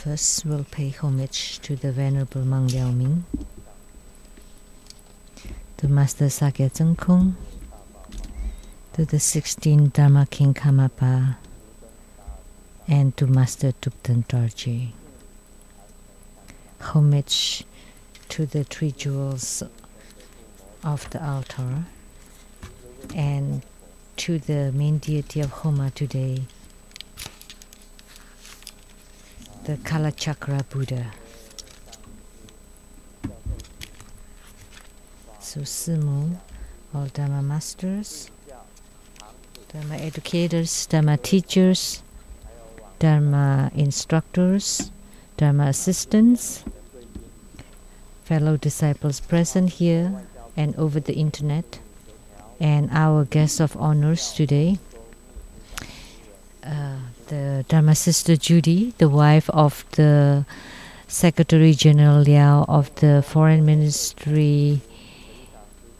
First, we'll pay homage to the Venerable Monk Liao Ming, to Master Sakya Tseng Kung, to the 16th Dharma King Karmapa, and to Master Thupten Dorje. Homage to the three jewels of the altar and to the main deity of Homa today, the Kalachakra Buddha. So Simu, all Dharma masters, Dharma educators, Dharma teachers, Dharma instructors, Dharma assistants, fellow disciples present here and over the internet, and our guests of honors today, the Dharma Sister Judy, the wife of the Secretary General Liao of the Foreign Ministry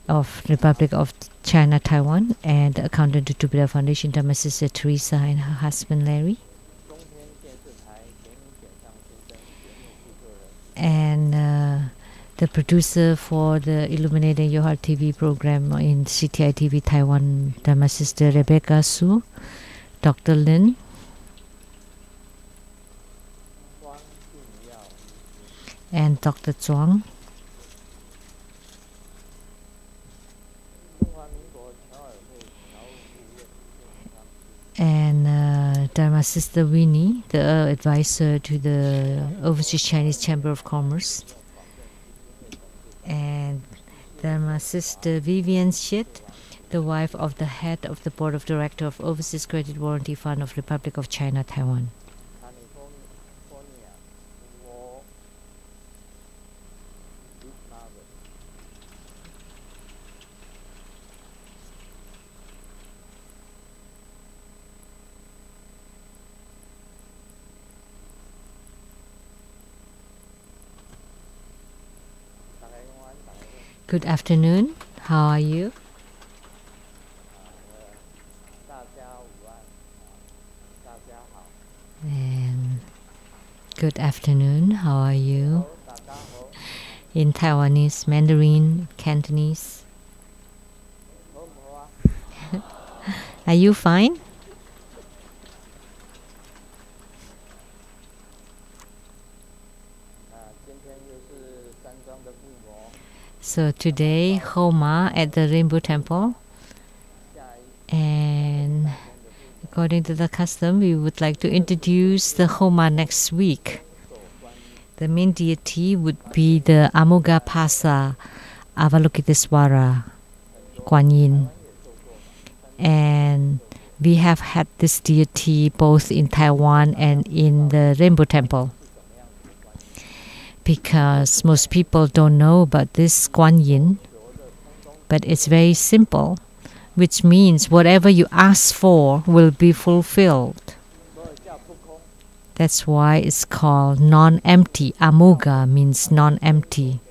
of Republic of China, Taiwan, and the accountant to Buddha Foundation, Dharma Sister Teresa, and her husband Larry. And the producer for the Illuminating Your Heart TV program in CTI TV Taiwan, Dharma Sister Rebecca Su, Dr. Lin, and Dr. Zhuang, and Dharma Sister Winnie, the advisor to the Overseas Chinese Chamber of Commerce, and Dharma Sister Vivian Shit, the wife of the head of the Board of Directors of Overseas Credit Warranty Fund of Republic of China, Taiwan. Good afternoon. How are you? And good afternoon. How are you? In Taiwanese, Mandarin, Cantonese. Are you fine? So today, Homa at the Rainbow Temple, and according to the custom, we would like to introduce the Homa next week. The main deity would be the Amughapasa Avalokitesvara Kuan Yin, and we have had this deity both in Taiwan and in the Rainbow Temple, because most people don't know about this Kuan Yin, but it's very simple, which means whatever you ask for will be fulfilled. That's why it's called non-empty. Amugha means non-empty.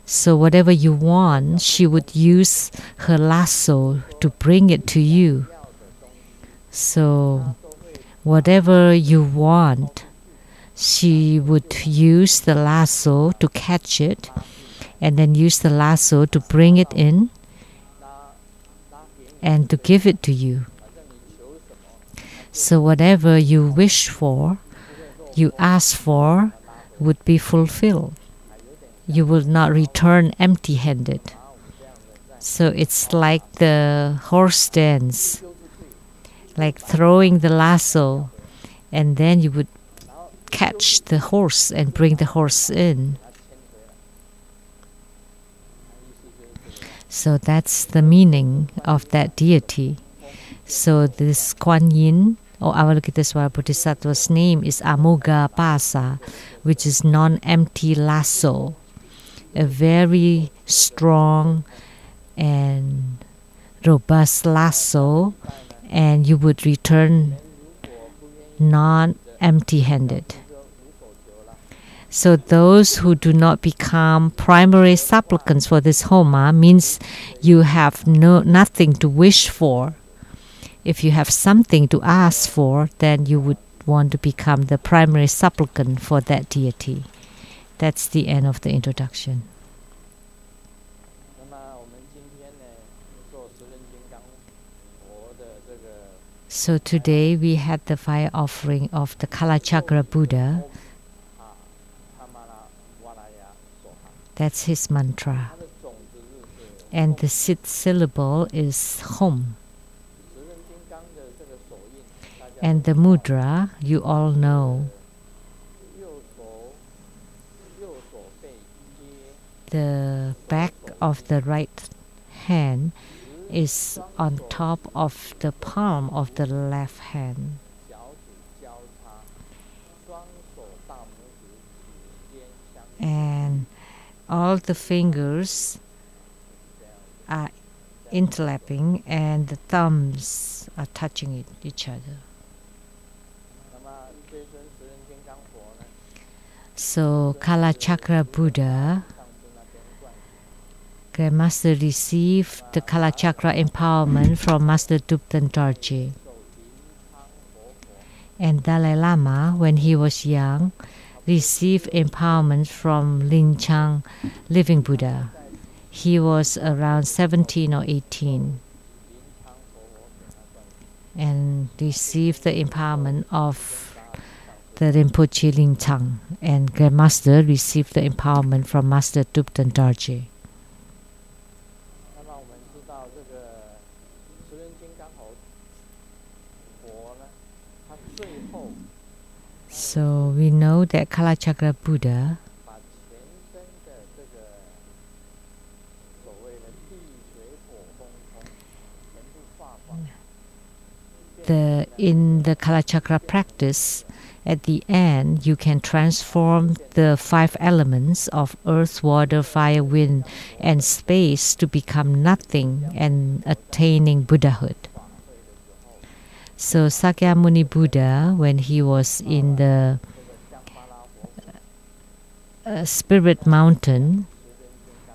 So whatever you want, she would use her lasso to bring it to you. So whatever you want, she would use the lasso to catch it, and then use the lasso to bring it in and to give it to you. So whatever you wish for, you ask for, would be fulfilled. You will not return empty-handed. So it's like the horse dance, like throwing the lasso, and then you would catch the horse and bring the horse in. So that's the meaning of that deity. So this Kuan Yin or Avalokitesvara Bodhisattva's name is Amughapasa, which is non-empty lasso, a very strong and robust lasso, and you would return non-empty-handed. So those who do not become primary supplicants for this Homa means you have nothing to wish for. If you have something to ask for, then you would want to become the primary supplicant for that deity. That's the end of the introduction. So today we had the fire offering of the Kalachakra Buddha. That's his mantra. And the sixth syllable is Hom. And the mudra, you all know. The back of the right hand is on top of the palm of the left hand. And all the fingers are interlapping and the thumbs are touching each other. So Kalachakra Buddha, Grandmaster received the Kalachakra empowerment from Master Dupten Dorje. And Dalai Lama, when he was young, received empowerment from Lin Chang, Living Buddha. He was around 17 or 18 and received the empowerment of the Rinpoche Lin Chang. And Grandmaster received the empowerment from Master Dupten Dorje. So we know that Kalachakra Buddha in the Kalachakra practice, at the end you can transform the 5 elements of earth, water, fire, wind and space to become nothing and attaining Buddhahood. So Sakyamuni Buddha, when he was in the Spirit Mountain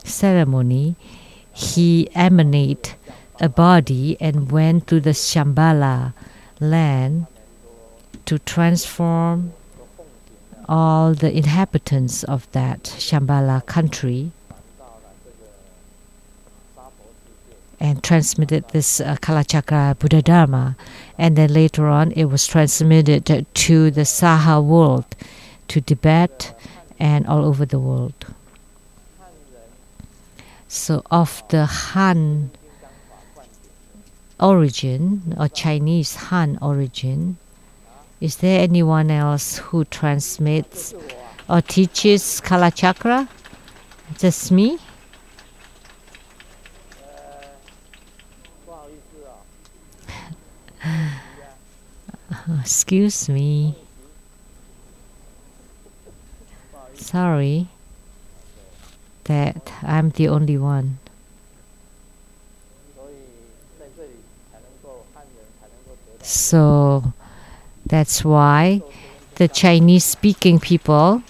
ceremony, he emanated a body and went to the Shambhala land to transform all the inhabitants of that Shambhala country and transmitted this Kalachakra Buddha Dharma. And then later on it was transmitted to the Saha world, to Tibet and all over the world. So of the Han origin, or Chinese Han origin, is there anyone else who transmits or teaches Kalachakra? Just me? Excuse me. Sorry that I'm the only one. So that's why the Chinese-speaking people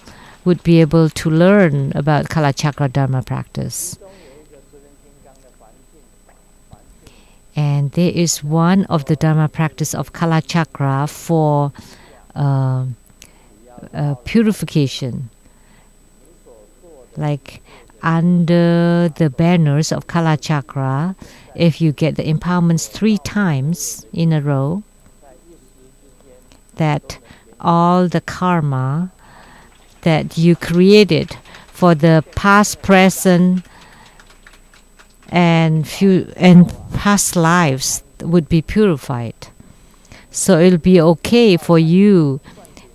would be able to learn about Kalachakra Dharma practice. And there is one of the Dharma practice of Kalachakra for purification. Like under the banners of Kalachakra, if you get the empowerments 3 times in a row, that all the karma that you created for the past, present, and past lives would be purified. So it'll be okay for you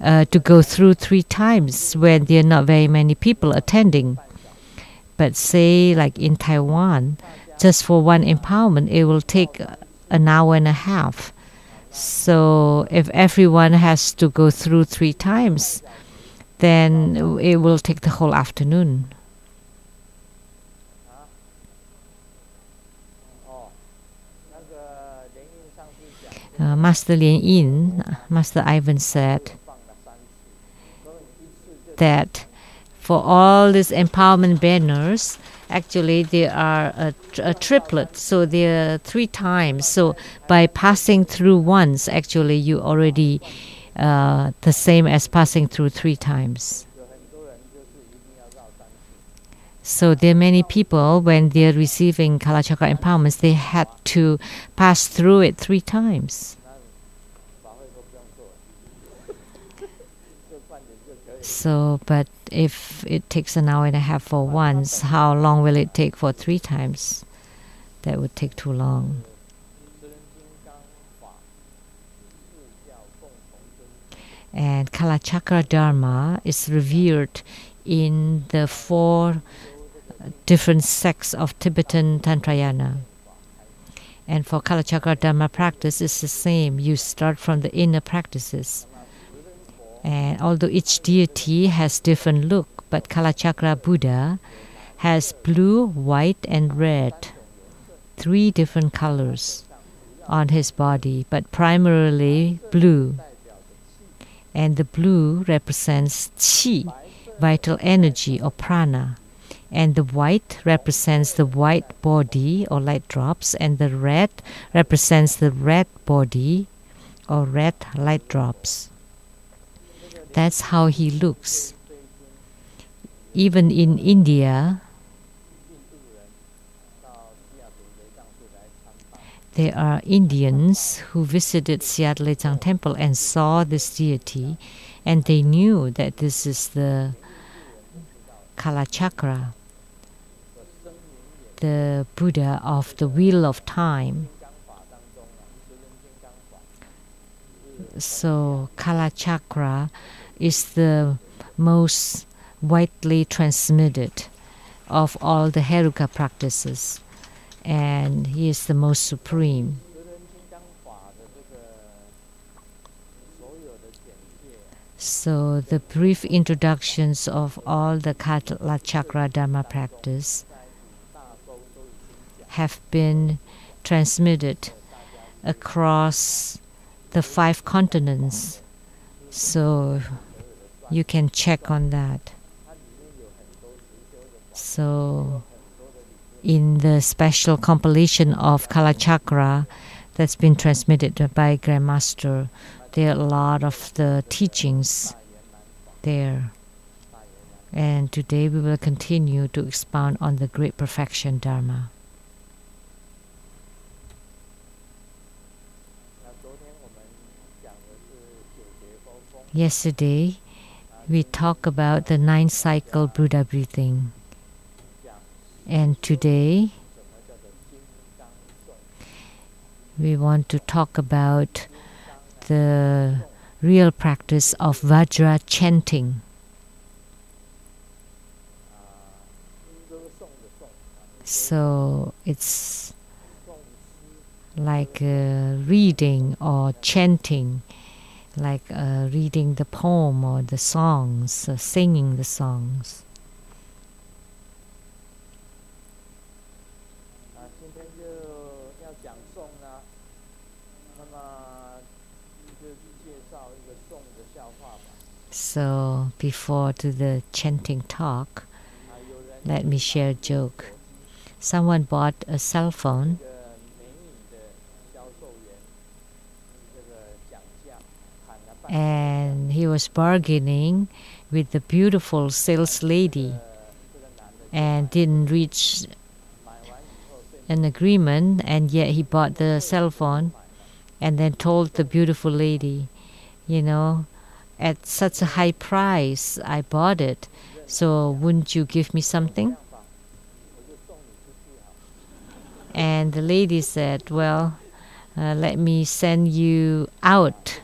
to go through 3 times when there are not very many people attending. But say like in Taiwan, just for one empowerment, it will take an hour and a half. So if everyone has to go through 3 times, then it will take the whole afternoon. Master Lien Yin, Master Ivan said that for all these empowerment banners, actually they are a triplet, so they are 3 times. So by passing through once, actually you already the same as passing through 3 times. So there are many people, when they're receiving Kalachakra empowerments, they had to pass through it 3 times. So, but if it takes an hour and a half for once, how long will it take for 3 times? That would take too long. And Kalachakra Dharma is revered in the 4 different sects of Tibetan Tantrayana. And for Kalachakra Dharma practice, it's the same. You start from the inner practices. And although each deity has different look, but Kalachakra Buddha has blue, white, and red, 3 different colors on his body, but primarily blue. And the blue represents Qi, vital energy or prana. And the white represents the white body or light drops, and the red represents the red body or red light drops. That's how he looks. Even in India, there are Indians who visited Siat Lechang temple and saw this deity, and they knew that this is the Kalachakra, the Buddha of the wheel of time. So Kalachakra is the most widely transmitted of all the Heruka practices, and he is the most supreme. So the brief introductions of all the Kalachakra Dharma practice have been transmitted across the 5 continents. So you can check on that. So in the special compilation of Kalachakra that's been transmitted by Grandmaster, there are a lot of the teachings there. And today we will continue to expound on the Great Perfection Dharma. Yesterday, we talked about the 9 cycle Buddha breathing. And today, we want to talk about the real practice of Vajra chanting. So it's like reading or chanting, like reading the poem or the songs, singing the songs. So before to the chanting talk, let me share a joke. Someone bought a cell phone and he was bargaining with the beautiful sales lady and didn't reach an agreement, and yet he bought the cell phone and then told the beautiful lady, you know, at such a high price I bought it, so wouldn't you give me something? And the lady said, well, let me send you out.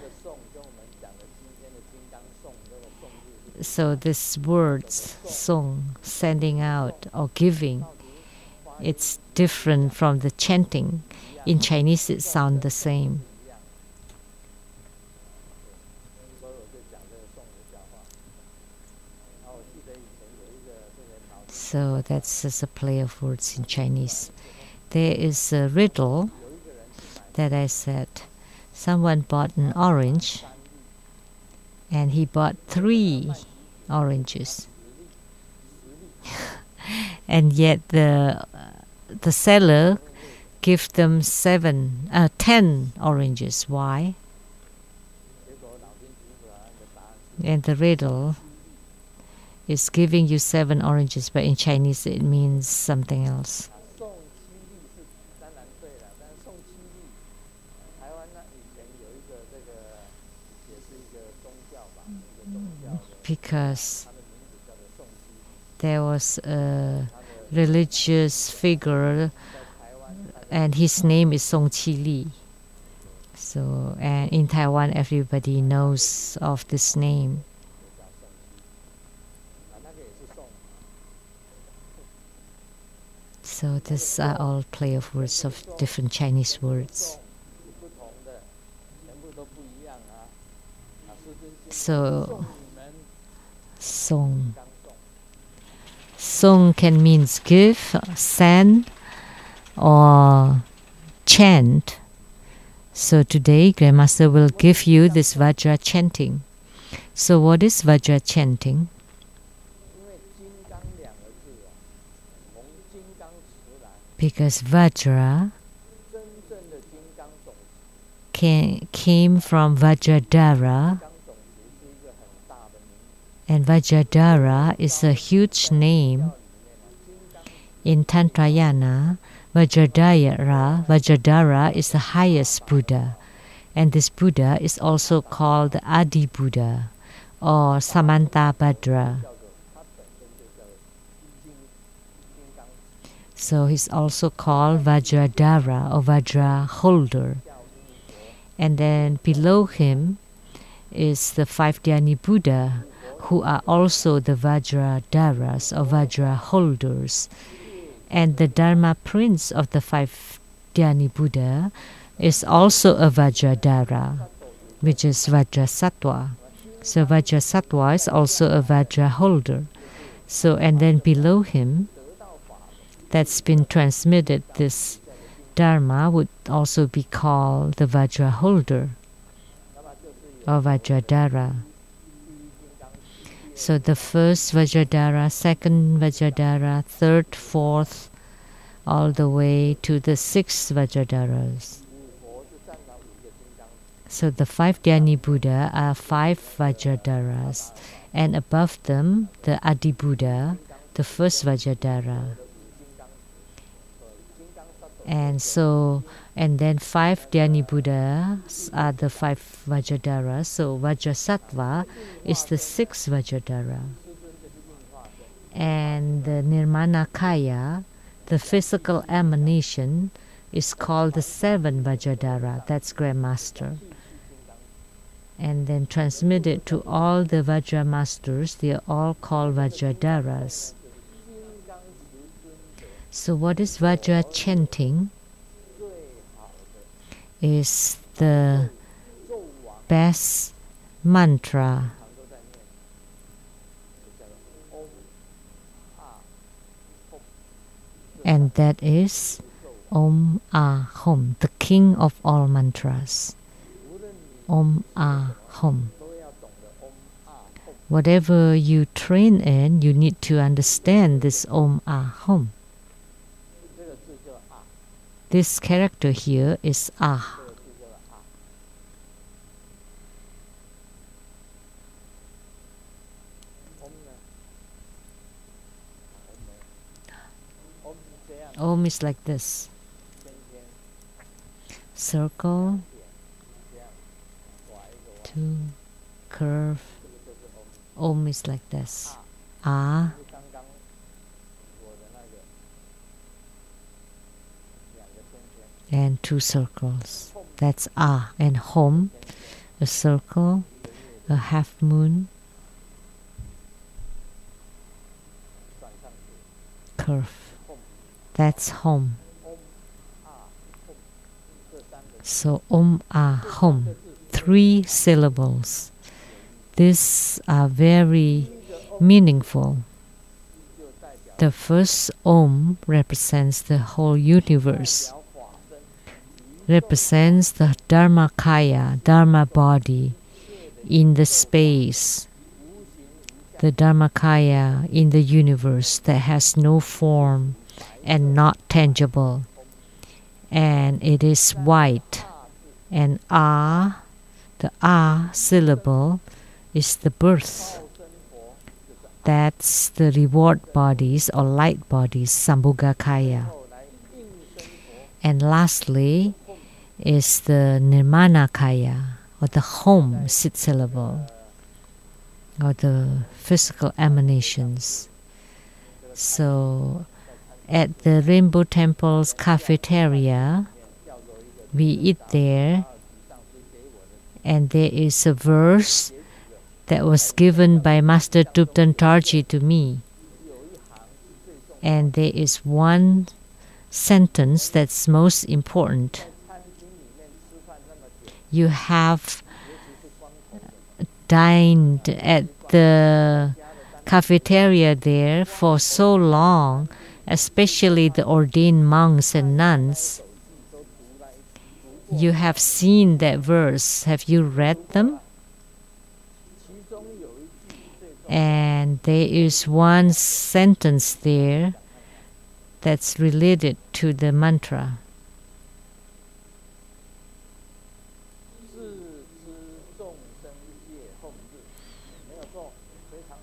So this words, song, sending out or giving, it's different from the chanting. In Chinese it sounds the same. So that's just a play of words in Chinese. There is a riddle that I said. Someone bought an orange and he bought 3 oranges. And yet the seller gave them 10 oranges. Why? And the riddle is giving you 7 oranges, but in Chinese it means something else. Because there was a religious figure and his name is Song Qi Li. So, and in Taiwan everybody knows of this name. So these are all play of words of different Chinese words. So, song. Song can means give, send, or chant. So today, Grandmaster will give you this Vajra chanting. So what is Vajra chanting? Because Vajra came from Vajradhara, and Vajradhara is a huge name. In Tantrayana, Vajradhara is the highest Buddha, and this Buddha is also called the Adi Buddha or Samantabhadra. So he's also called Vajradhara or Vajra holder. And then below him is the 5 Dhyani Buddha, who are also the Vajradharas or Vajra holders. And the Dharma prince of the 5 Dhyani Buddha is also a Vajradhara, which is Vajrasattva. So Vajrasattva is also a Vajra holder. So, and then below him, that's been transmitted, this Dharma would also be called the Vajra holder or Vajradhara. So the first Vajradhara, second Vajradhara, third, fourth, all the way to the 6 Vajradharas. So the 5 Dhyani Buddha are 5 Vajradharas, and above them the Adi Buddha, the first Vajradhara. And so, and then 5 Dhyani Buddhas are the 5 Vajradharas. So Vajrasattva is the 6th Vajradhara. And the Nirmanakaya, the physical emanation, is called the 7th Vajradhara. That's Grandmaster. And then transmitted to all the Vajra masters, they are all called Vajradharas. So what is Vajra chanting? Is the best mantra. And that is Om Ah Hum, the king of all mantras. Om Ah Hum. Whatever you train in, you need to understand this Om Ah Hum. This character here is Ah. Om is like this. Circle, 2, curve. Om is like this. Ah. And 2 circles. That's Ah. And Hum, a circle, a half moon, curve. That's Hum. So Om Ah Hum, 3 syllables. These are very meaningful. The first Om represents the whole universe, represents the Dharmakaya, Dharma body in the space, the Dharmakaya in the universe that has no form and not tangible, and it is white. And Ah, the Ah syllable is the birth. That's the reward bodies or light bodies, Sambhogakaya. And lastly is the Nirmanakaya, or the home sitsa level, or the physical emanations. So at the Rainbow Temple's cafeteria, we eat there, and there is a verse that was given by Master Tupten Tarji to me. And there is one sentence that's most important. You have dined at the cafeteria there for so long, especially the ordained monks and nuns. You have seen that verse. Have you read them? And there is one sentence there that's related to the mantra.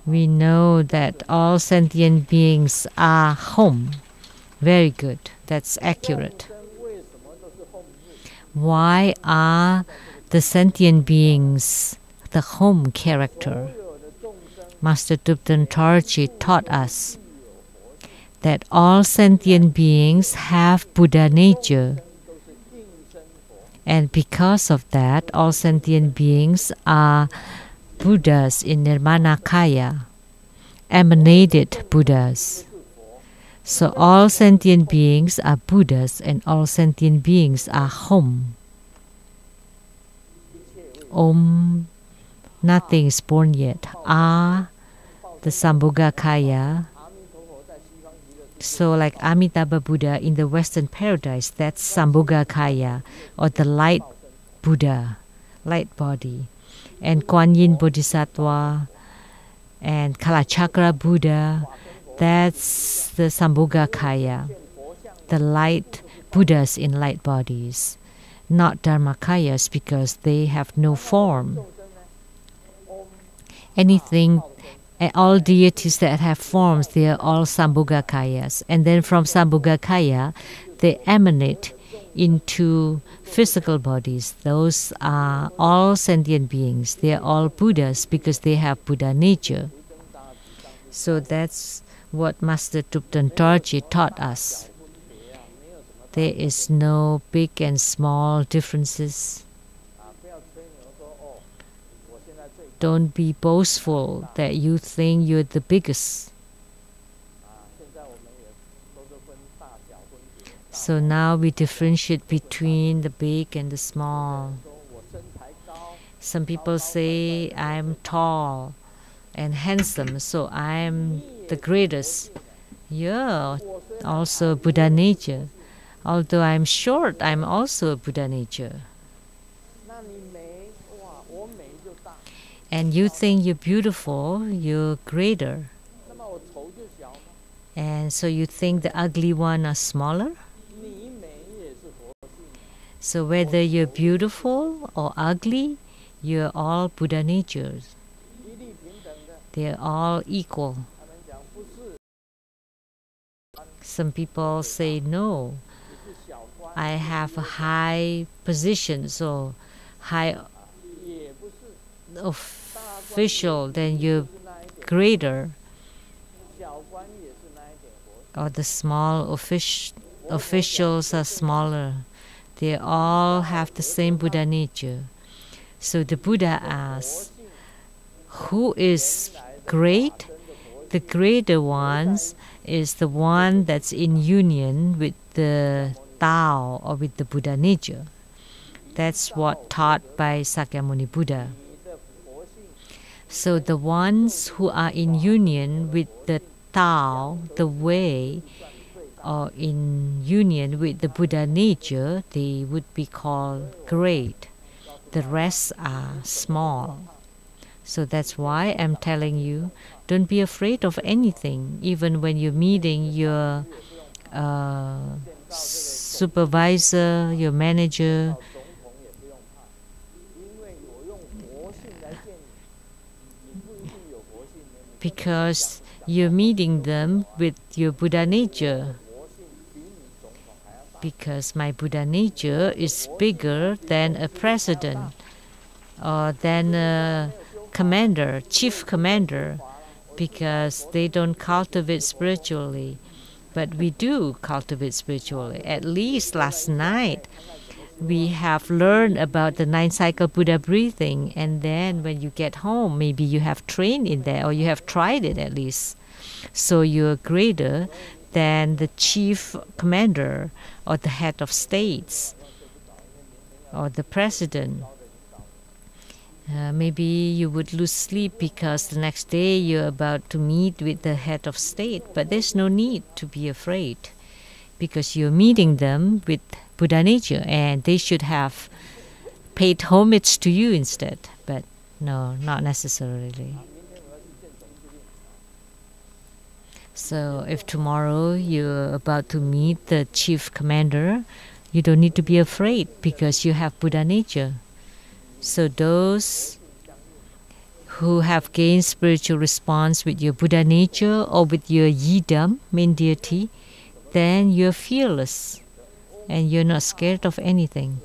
We know that all sentient beings are home. Very good. That's accurate. Why are the sentient beings the home character? Master Tupten Tarji taught us that all sentient beings have Buddha nature. And because of that, all sentient beings are Buddhas in Nirmanakaya, emanated Buddhas. So all sentient beings are Buddhas, and all sentient beings are home. Om, nothing is born yet. Ah, the Sambhogakaya. So like Amitabha Buddha in the Western paradise, that's Sambhogakaya, or the light Buddha, light body. And Kuan Yin Bodhisattva and Kalachakra Buddha, that's the Sambhogakaya, the light Buddhas in light bodies. Not Dharmakayas, because they have no form. Anything, all deities that have forms, they are all Sambhogakayas. And then from Sambhogakaya, they emanate into physical bodies. Those are all sentient beings. They are all Buddhas because they have Buddha nature. So that's what Master Tupten Tarji taught us. There is no big and small differences. Don't be boastful that you think you're the biggest. So now we differentiate between the big and the small. Some people say I'm tall and handsome, so I'm the greatest. Yeah, also Buddha nature. Although I'm short, I'm also Buddha nature. And you think you're beautiful, you're greater. And so you think the ugly one are smaller? So whether you're beautiful or ugly, you're all Buddha natures. They're all equal. Some people say, no, I have a high position, so high official, then you're greater. Or the small officials are smaller. They all have the same Buddha nature. So the Buddha asks, who is great? The greater ones is the one that's in union with the Tao, or with the Buddha nature. That's what taught by Sakyamuni Buddha. So the ones who are in union with the Tao, the way, or in union with the Buddha nature, they would be called great. The rest are small. So that's why I'm telling you, don't be afraid of anything, even when you're meeting your supervisor, your manager. because you're meeting them with your Buddha nature. Because my Buddha nature is bigger than a president or than a commander, chief commander, because they don't cultivate spiritually. But we do cultivate spiritually. At least last night, we have learned about the 9-cycle Buddha breathing, and then when you get home, maybe you have trained in that or you have tried it at least. So you're greater than the chief commander or the head of states or the president. Maybe you would lose sleep because the next day you're about to meet with the head of state, but there's no need to be afraid because you're meeting them with Buddha nature and they should have paid homage to you instead. But no, not necessarily. So if tomorrow you're about to meet the chief commander, you don't need to be afraid because you have Buddha nature. So those who have gained spiritual response with your Buddha nature or with your Yidam, main deity, then you're fearless and you're not scared of anything.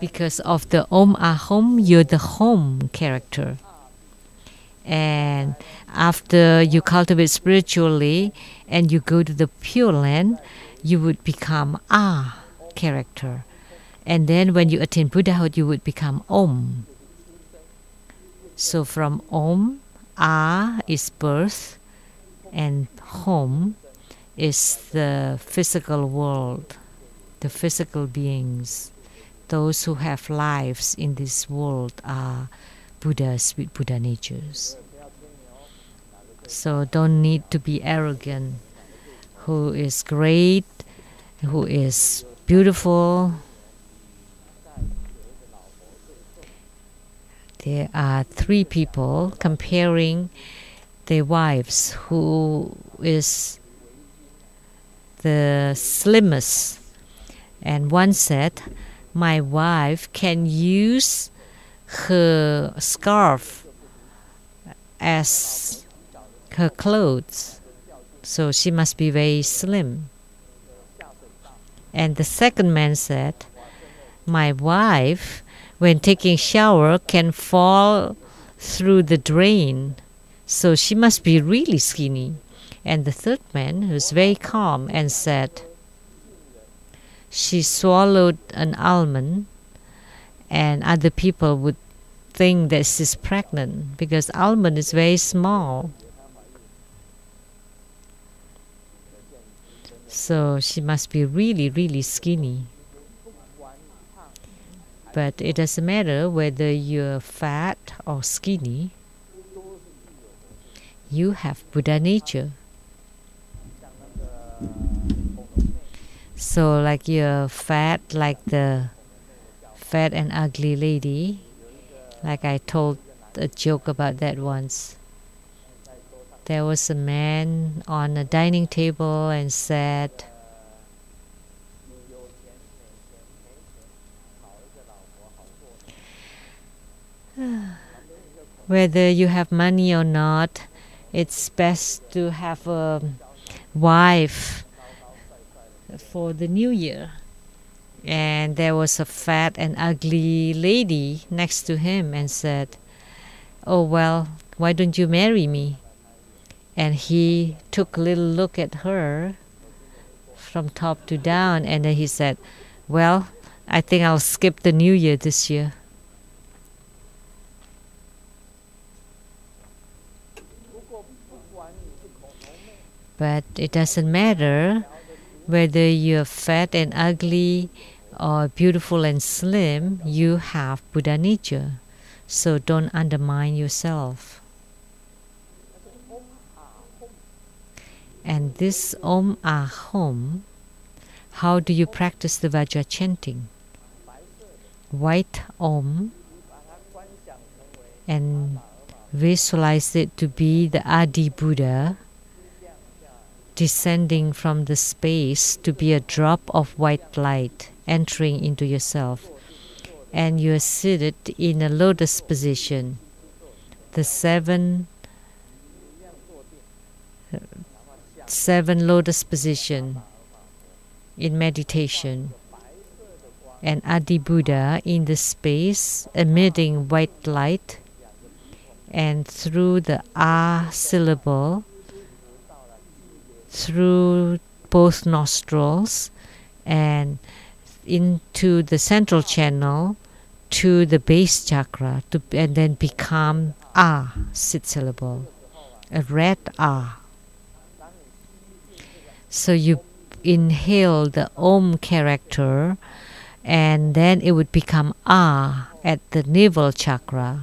Because of the Om Ahom, you're the home character. And after you cultivate spiritually and you go to the Pure Land, you would become Ah character. And then when you attain Buddhahood, you would become Om. So from Om, Ah is birth, and Home is the physical world, the physical beings. Those who have lives in this world are Buddhas with Buddha natures. So don't need to be arrogant. Who is great, who is beautiful. There are 3 people comparing their wives, who is the slimmest. And one said, my wife can use her scarf as her clothes, so she must be very slim. And the second man said, my wife, when taking shower, can fall through the drain, so she must be really skinny. And the third man was very calm and said, she swallowed an almond, and other people would think that she's pregnant because almond is very small. So she must be really, really skinny. But it doesn't matter whether you're fat or skinny. You have Buddha nature. So like you're fat, like the fat and ugly lady, like I told a joke about that once. There was a man on a dining table and said, whether you have money or not, it's best to have a wife for the new year. And there was a fat and ugly lady next to him and said, oh well, why don't you marry me? And he took a little look at her from top to down, and then he said, well, I think I'll skip the new year this year. But it doesn't matter whether you're fat and ugly or beautiful and slim, you have Buddha nature. So don't undermine yourself. And this Om Ahom, how do you practice the Vajra chanting? White Om, and visualize it to be the Adi Buddha descending from the space to be a drop of white light entering into yourself. And you are seated in a lotus position. The 7 7 lotus position in meditation. And Adi Buddha in the space emitting white light, and through the A syllable, through both nostrils and into the central channel to the base chakra, and then become A syllable, a red A. So you inhale the Om character, and then it would become A at the navel chakra,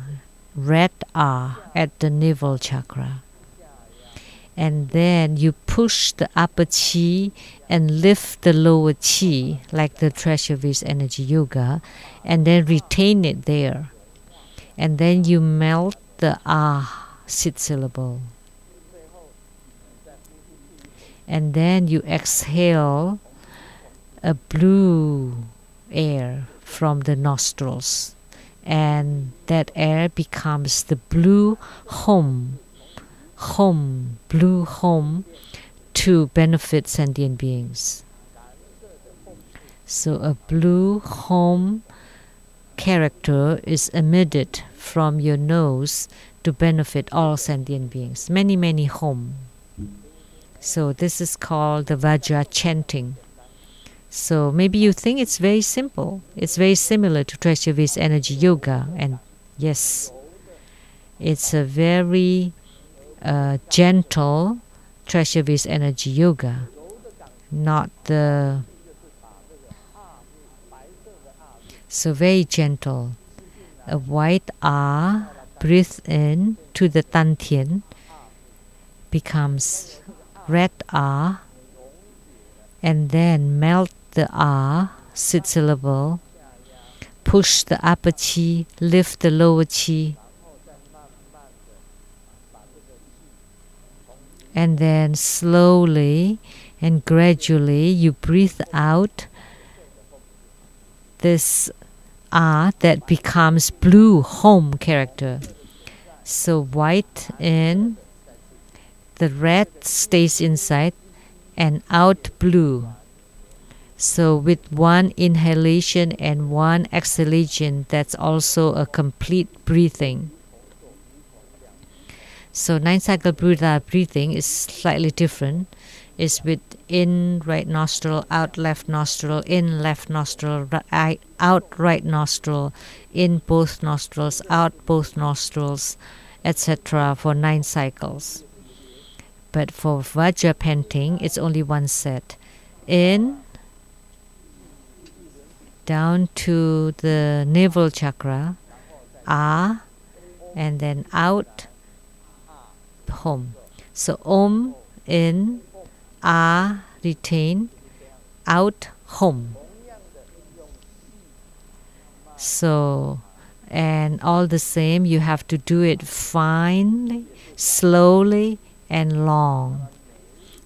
red A at the navel chakra. And then you push the upper chi and lift the lower chi, like the Treasure Vase Energy Yoga, and then retain it there. And then you melt the A syllable. And then you exhale a blue air from the nostrils, and that air becomes the blue home, blue home to benefit sentient beings. So a blue home character is emitted from your nose to benefit all sentient beings, many home. So this is called the Vajra chanting. So maybe you think it's very simple. It's very similar to Treasure Vase Energy Yoga. And yes, it's a very gentle Treasure Vase Energy Yoga. Not the... So very gentle. A white A, breathe in to the Tantien, becomes red A, and then melt the A syllable, push the upper chi, lift the lower chi, and then slowly and gradually you breathe out this A that becomes blue home character. So white in, the red stays inside, and out blue. So with one inhalation and one exhalation, that's also a complete breathing. So 9-cycle Buddha breathing is slightly different. It's with in right nostril, out left nostril, in left nostril, out right nostril, in both nostrils, out both nostrils, etc. for 9 cycles. But for Vajra panting, it's only one set. In, down to the navel chakra, A, and then out, home. So Om, in, A, retain, out, home. So, and all the same, you have to do it finely, slowly, and long,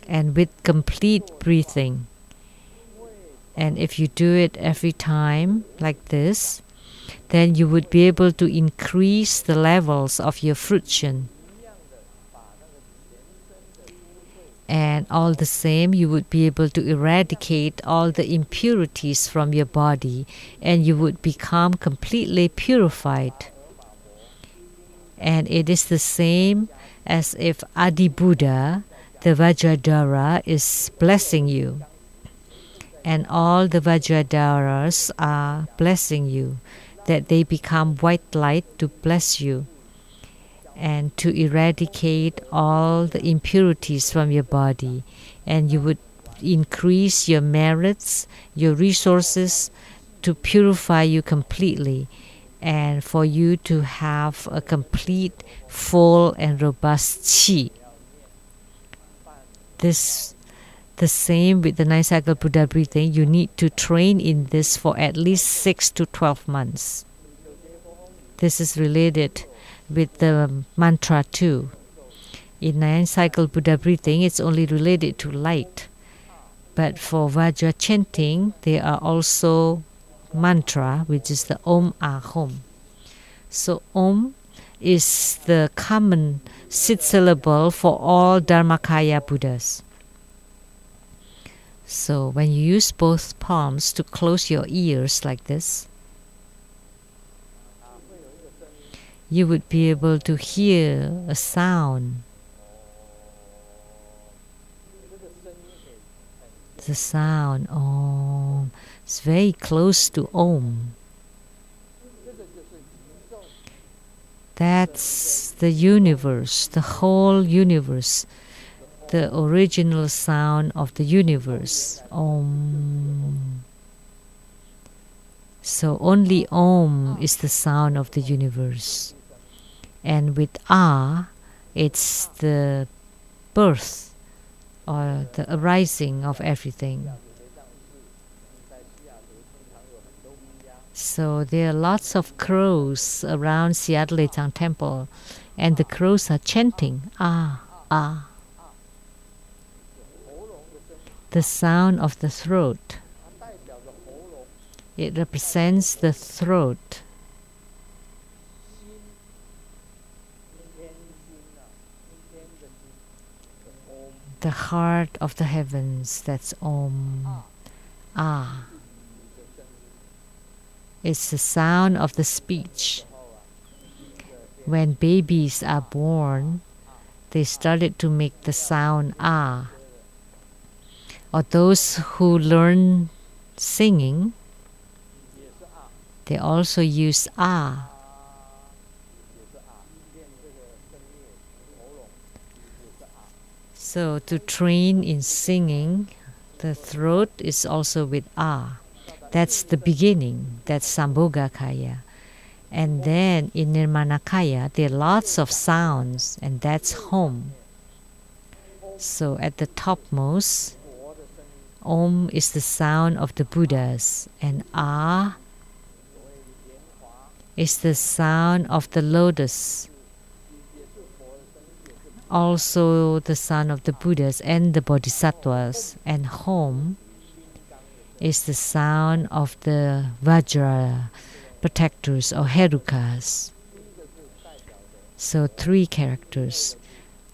and with complete breathing. And if you do it every time like this, then you would be able to increase the levels of your fruition. And all the same, you would be able to eradicate all the impurities from your body, and you would become completely purified. And it is the same as if Adi Buddha, the Vajradhara, is blessing you. And all the Vajradharas are blessing you, that they become white light to bless you and to eradicate all the impurities from your body. And you would increase your merits, your resources to purify you completely, and for you to have a complete, full, and robust chi. This, the same with the 9-cycle Buddha breathing. You need to train in this for at least 6 to 12 months. This is related with the mantra too. In 9-cycle Buddha breathing, it's only related to light. But for Vajra chanting, there are also mantra, which is the Om Ahom. So Om is the common 6 syllable for all Dharmakaya Buddhas. So when you use both palms to close your ears like this, you would be able to hear a sound. The sound Om is very close to Om. That's the universe, the whole universe, the original sound of the universe. Om. So only Om is the sound of the universe. And with Ah, it's the birth or the arising of everything. So there are lots of crows around Siadletang temple, and the crows are chanting Ah, Ah. The sound of the throat. It represents the throat. The heart of the heavens, that's Om. Ah. It's the sound of the speech. When babies are born, they started to make the sound Ah. Or those who learn singing, they also use Ah. So to train in singing, the throat is also with Ah. That's the beginning. That's Sambhogakaya. And then in Nirmanakaya, there are lots of sounds, and that's home. So at the topmost, Om is the sound of the Buddhas, and Ah is the sound of the lotus, also the sound of the Buddhas and the Bodhisattvas, and Home is the sound of the Vajra protectors or Herukas. So 3 characters.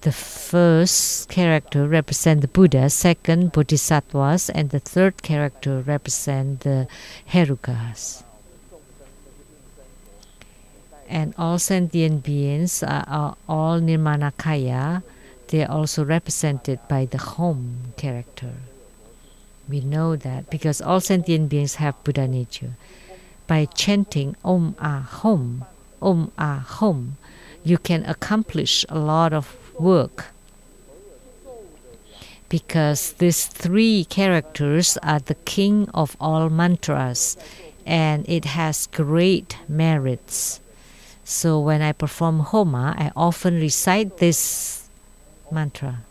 The first character represents the Buddha, second Bodhisattvas, and the third character represents the Herukas. And all sentient beings are all Nirmanakaya. They are also represented by the Home character. We know that because all sentient beings have Buddha nature. By chanting Om Ah Hom, Om Ah Hom, you can accomplish a lot of work. Because these 3 characters are the king of all mantras, and it has great merits. So when I perform Homa, I often recite this mantra.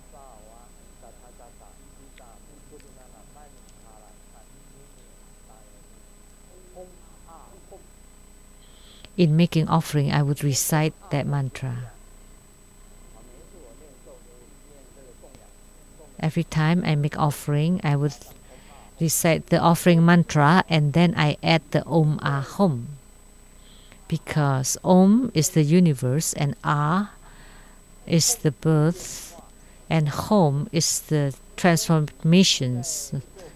In making offering, I would recite that mantra. Every time I make offering, I would recite the offering mantra, and then I add the Om Ah Hom. Because Om is the universe, and Ah is the birth, and Hom is the transformations,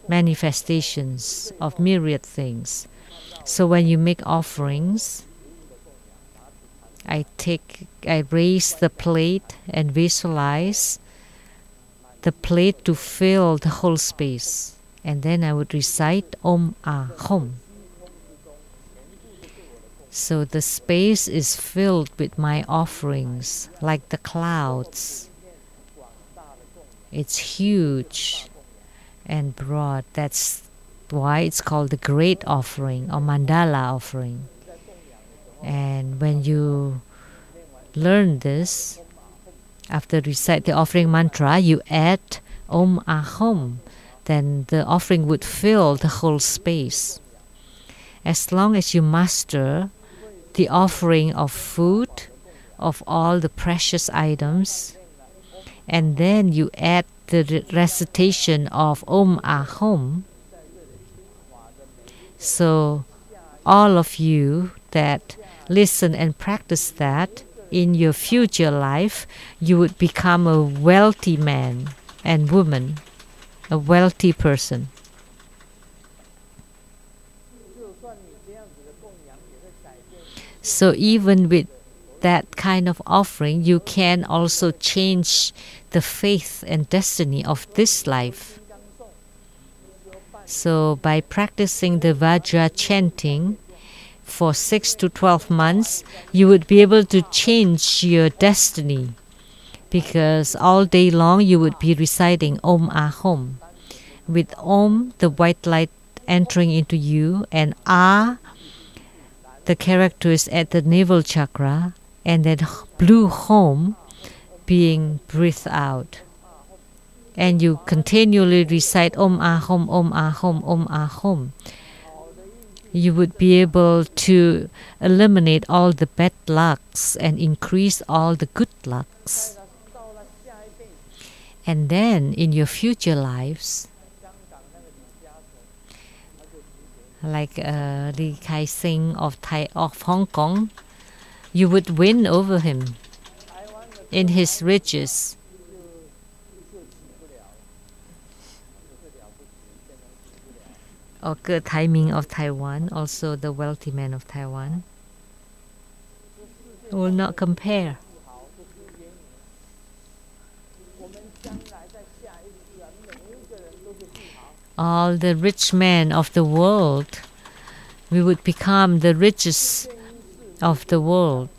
manifestations of myriad things. So when you make offerings, I raise the plate and visualize the plate to fill the whole space, and then I would recite Om Ah Hom. So the space is filled with my offerings, like the clouds. It's huge and broad. That's why it's called the Great Offering or Mandala Offering. And when you learn this, after recite the offering mantra, you add Om Ah Hom. Then the offering would fill the whole space. As long as you master the offering of food, of all the precious items, and then you add the recitation of Om Ah Hom. So all of you that listen and practice that, in your future life, you would become a wealthy man and woman. a wealthy person. So even with that kind of offering, you can also change the faith and destiny of this life. So by practicing the Vajra chanting for 6 to 12 months, you would be able to change your destiny, because all day long you would be reciting Om Ahom. With Om, the white light entering into you, and Ah, the character is at the navel chakra, and then blue Hom being breathed out. And you continually recite Om Ahom, Om Ahom, Om Ahom. You would be able to eliminate all the bad lucks and increase all the good lucks. And then in your future lives, like Li Kai Sing of Hong Kong, you would win over him in his riches. Or Ge Taiming of Taiwan, also the wealthy man of Taiwan. Will not compare. All the rich men of the world, we would become the richest of the world.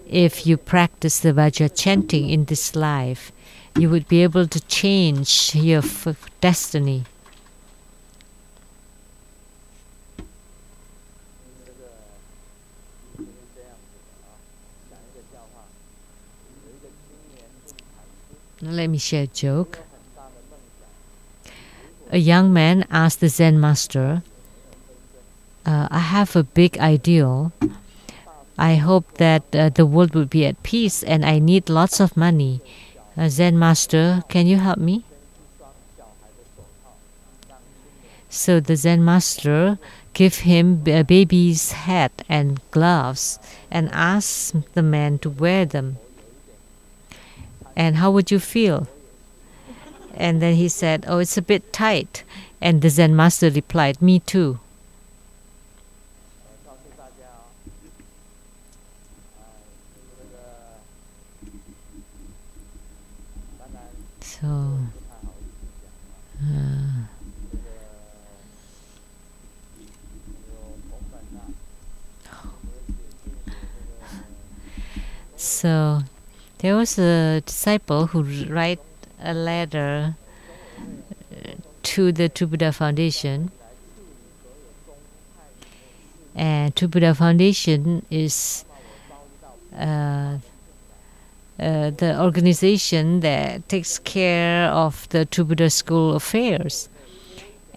If you practice the Vajra chanting in this life, you would be able to change your destiny. Let me share a joke. A young man asked the Zen master, I have a big ideal. I hope that the world will be at peace, and I need lots of money. Zen master, can you help me? So the Zen master gave him a baby's hat and gloves and asked the man to wear them. And how would you feel? And then he said, oh, it's a bit tight. And the Zen master replied, me too. So there was a disciple who wrote a letter to the True Buddha Foundation. And True Buddha Foundation is the organization that takes care of the True Buddha School affairs.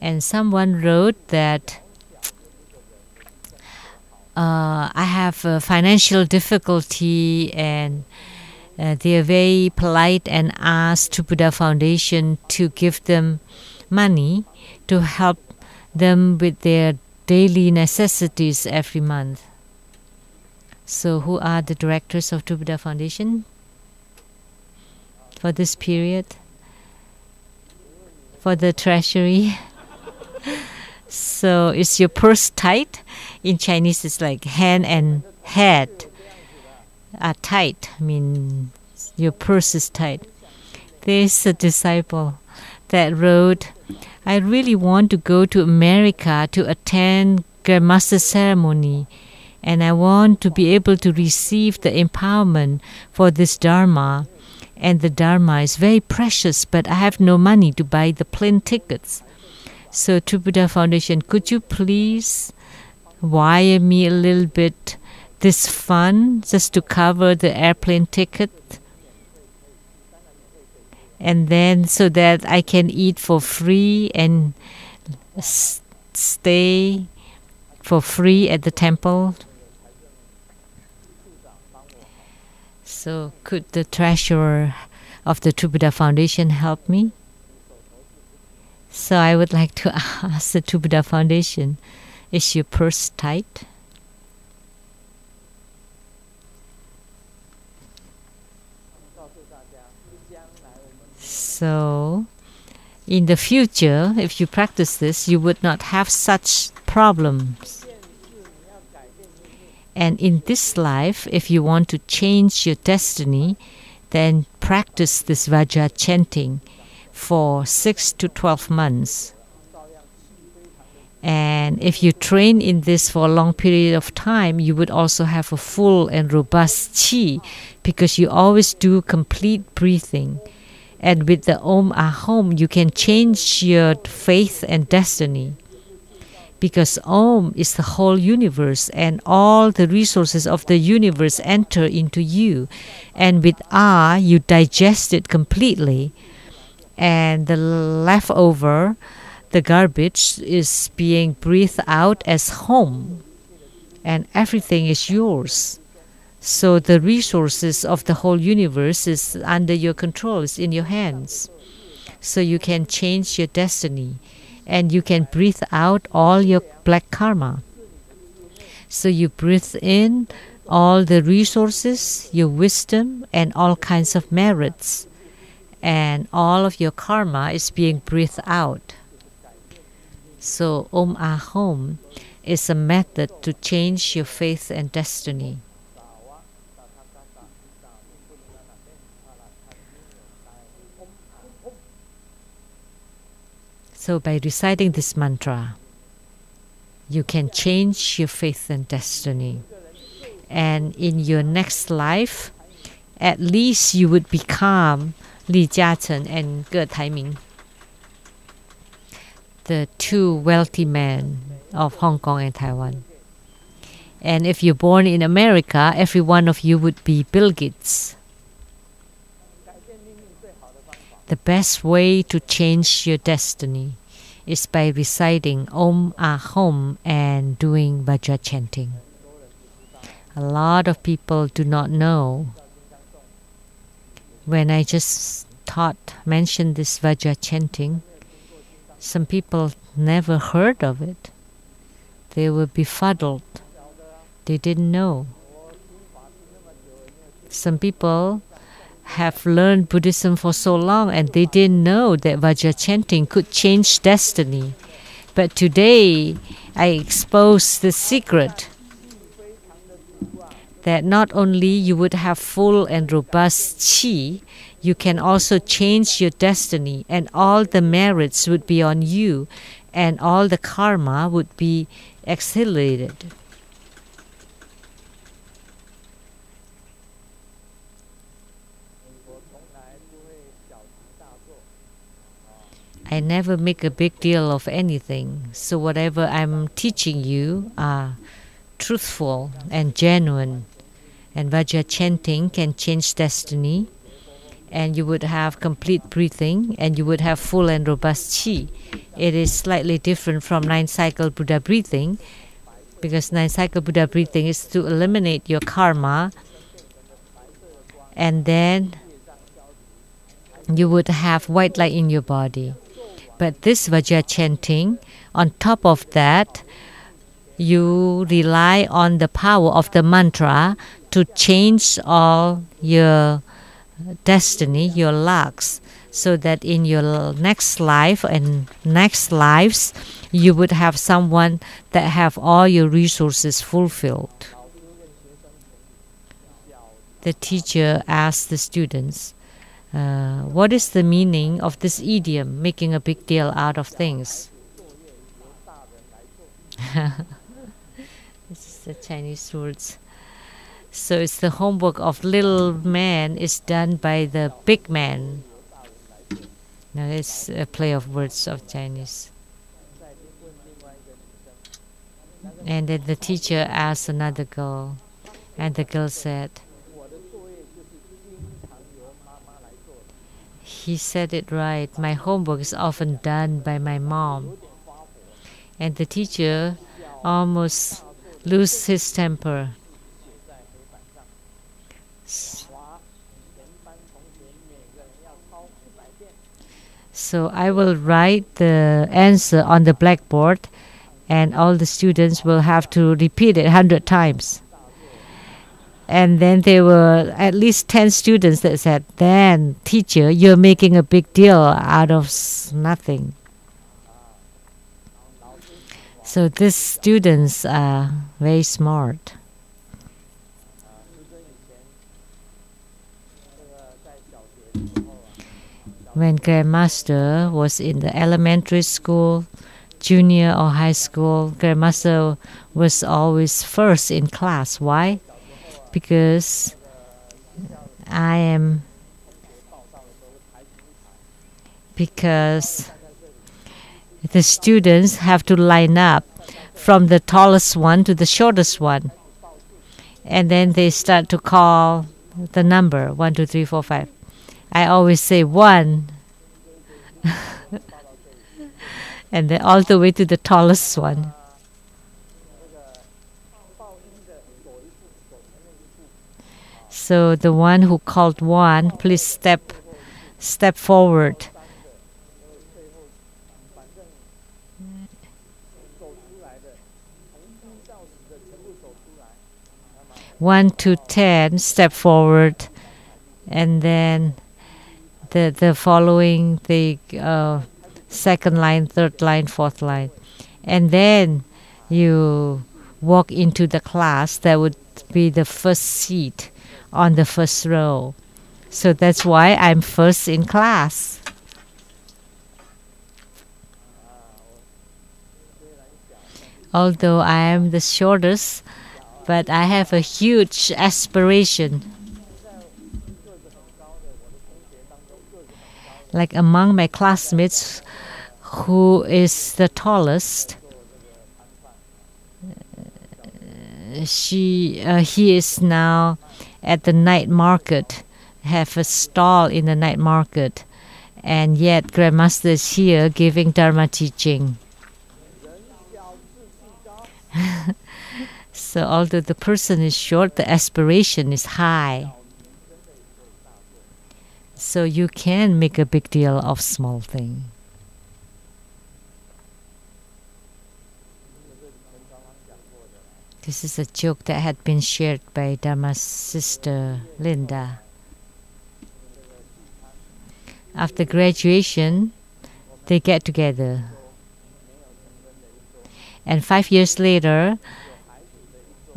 And someone wrote that I have a financial difficulty, and they are very polite and asked True Buddha Foundation to give them money to help them with their daily necessities every month. So who are the directors of True Buddha Foundation for this period? For the treasury? So is your purse tight? In Chinese, it's like hand and head are tight. I mean, your purse is tight. There's a disciple that wrote, I really want to go to America to attend Grandmaster ceremony, and I want to be able to receive the empowerment for this Dharma. And the Dharma is very precious, but I have no money to buy the plane tickets. So True Buddha Foundation, could you please wire me a little bit this fund just to cover the airplane ticket? And then so that I can eat for free and stay for free at the temple. So could the treasurer of the True Buddha Foundation help me? So I would like to ask the True Buddha Foundation, is your purse tight? So in the future, if you practice this, you would not have such problems. And in this life, if you want to change your destiny, then practice this Vajra chanting for 6 to 12 months. And if you train in this for a long period of time, you would also have a full and robust qi, because you always do complete breathing. And with the Om Ahom, you can change your faith and destiny. Because Om is the whole universe, and all the resources of the universe enter into you. And with Ah, you digest it completely. And the leftover, the garbage, is being breathed out as home. And everything is yours. So the resources of the whole universe is under your control, it's in your hands. So you can change your destiny. And you can breathe out all your black karma. So you breathe in all the resources, your wisdom, and all kinds of merits. And all of your karma is being breathed out. So Om Ahom is a method to change your faith and destiny. So by reciting this mantra, you can change your faith and destiny. And in your next life, at least you would become Li Jiachen and Ge Taiming, the two wealthy men of Hong Kong and Taiwan. And if you're born in America, every one of you would be Bill Gates. The best way to change your destiny is by reciting Om Ahom and doing Vajra chanting. A lot of people do not know. When I just mentioned this Vajra chanting, some people never heard of it. They were befuddled. They didn't know. Some people have learned Buddhism for so long and they didn't know that Vajra chanting could change destiny. But today, I expose the secret that not only you would have full and robust qi, you can also change your destiny, and all the merits would be on you, and all the karma would be accelerated. I never make a big deal of anything, so whatever I'm teaching you are truthful and genuine. And Vajra chanting can change destiny, and you would have complete breathing, and you would have full and robust qi. It is slightly different from 9-cycle Buddha breathing, because 9-cycle Buddha breathing is to eliminate your karma, and then you would have white light in your body. But this Vajra chanting, on top of that, you rely on the power of the mantra to change all your destiny, your lucks, so that in your next life and next lives, you would have someone that have all your resources fulfilled. The teacher asked the students, what is the meaning of this idiom, making a big deal out of things? This is the Chinese words. So it's the homework of little man is done by the big man. Now it's a play of words of Chinese. And then the teacher asked another girl, and the girl said, he said it right, my homework is often done by my mom. And the teacher almost loses his temper. So I will write the answer on the blackboard, and all the students will have to repeat it 100 times. And then there were at least 10 students that said, "Then, teacher, you're making a big deal out of nothing." So these students are very smart. When Grandmaster was in the elementary school, junior or high school, Grandmaster was always first in class. Why? Because because the students have to line up from the tallest one to the shortest one. And then they start to call the number 1, 2, 3, 4, 5. I always say 1. And then all the way to the tallest one. So the one who called 1, please step forward. One to 10, step forward, and then the following the second line, third line, fourth line, and then you walk into the class. That would be the first seat on the first row. So that's why I'm first in class. Although I am the shortest, but I have a huge aspiration. Like among my classmates, who is the tallest, he is now at the night market, have a stall in the night market, and yet Grandmaster is here giving Dharma teaching. So although the person is short, the aspiration is high. So you can make a big deal of small thing. This is a joke that had been shared by Dharma's sister Linda. After graduation, they get together. And 5 years later,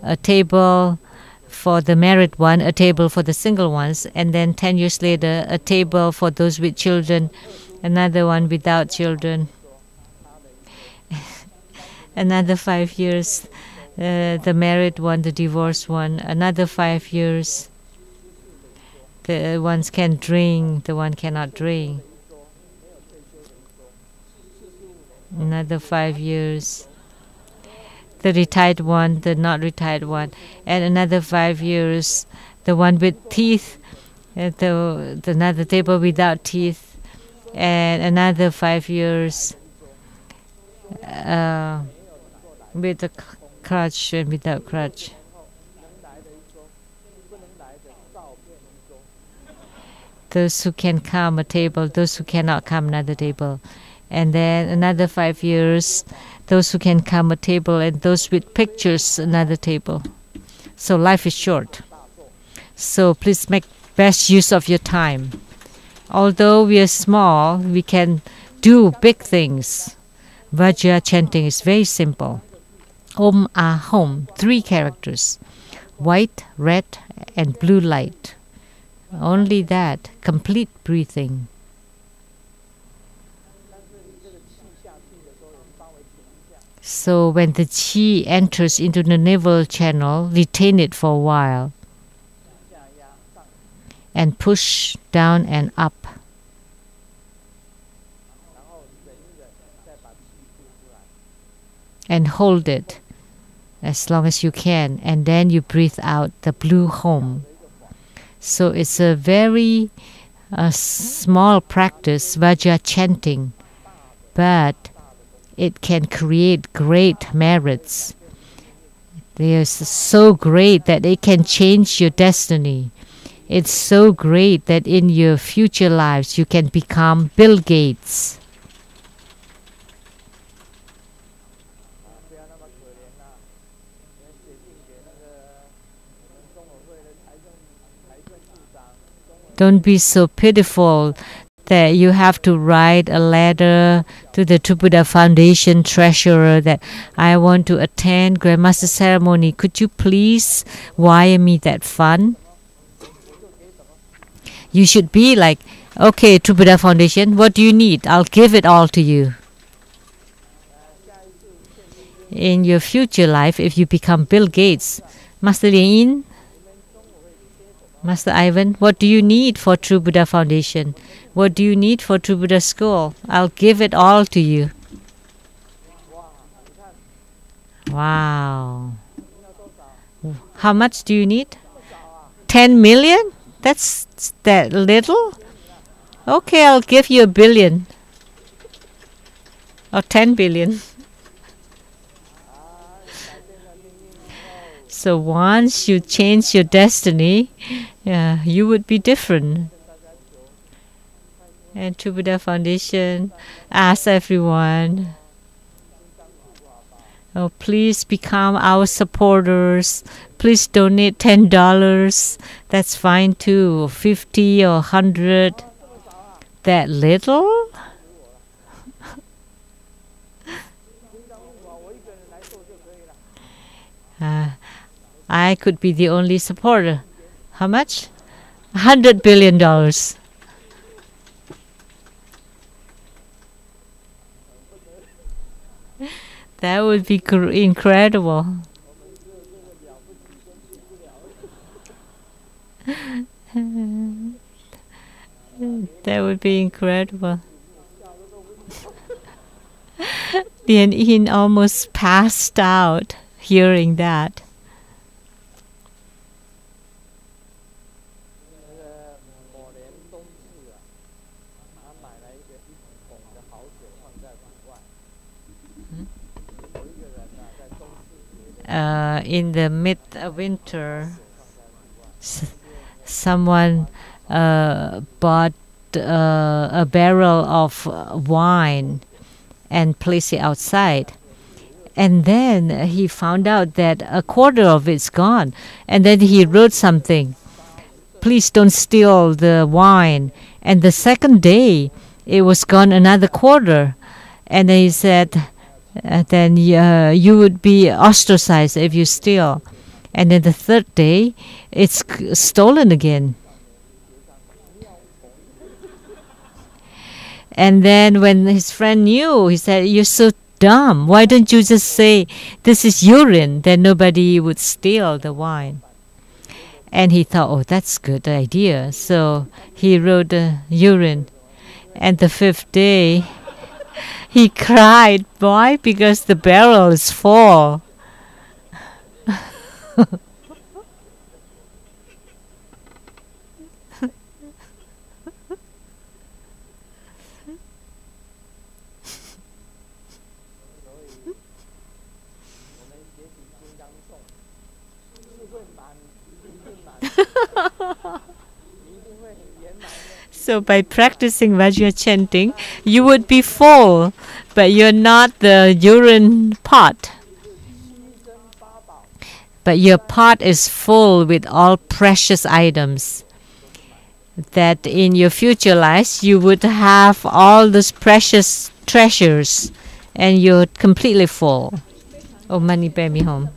a table for the married one, a table for the single ones, and then 10 years later, a table for those with children, another one without children. Another 5 years, the married one, the divorced one. Another 5 years, the ones can drink, the one cannot drink. Another 5 years, the retired one, the not retired one, and another 5 years, the one with teeth, another table without teeth, and another 5 years with a crutch and without crutch. Those who can come a table, those who cannot come another table. And then another 5 years, those who can come a table, and those with pictures another table. So life is short. So please make best use of your time. Although we are small, we can do big things. Vajra chanting is very simple. Om Ahom, 3 characters. White, red, and blue light. Only that, complete breathing. So when the qi enters into the navel channel, retain it for a while and push down and up. And hold it as long as you can, and then you breathe out the blue home. So it's a very small practice, Vajra chanting, but it can create great merits. They are so great that it can change your destiny. It's so great that in your future lives you can become Bill Gates. Don't be so pitiful that you have to write a letter to the True Buddha Foundation treasurer that I want to attend Grandmaster ceremony. Could you please wire me that fund? You should be like, okay, True Buddha Foundation, what do you need? I'll give it all to you. In your future life, if you become Bill Gates, Master Lien, Master Ivan, what do you need for True Buddha Foundation? What do you need for True Buddha School? I'll give it all to you. Wow. How much do you need? 10 million? That's that little? Okay, I'll give you $1 billion. Or 10 billion. So once you change your destiny, you would be different. And True Buddha Foundation asks everyone, oh, please become our supporters. Please donate $10. That's fine too. 50 or 100. That little? I could be the only supporter. How much? $100 billion. That would be incredible. That would be incredible. Lien Yin almost passed out hearing that. In the mid-winter, someone bought a barrel of wine and placed it outside. And then he found out that a quarter of it's gone. And then he wrote something, please don't steal the wine. And the second day, it was gone another quarter. And then he said, then you would be ostracized if you steal. And then the third day, it's stolen again. And then when his friend knew, he said, you're so dumb. Why don't you just say, this is urine? Then nobody would steal the wine. And he thought, oh, that's a good idea. So he wrote urine. And the fifth day, he cried. Why? Because the barrel is full. So by practicing Vajra chanting, you would be full, but you're not the urine pot. But your pot is full with all precious items. That in your future lives, you would have all those precious treasures, and you're completely full. Oh, money, bear me home.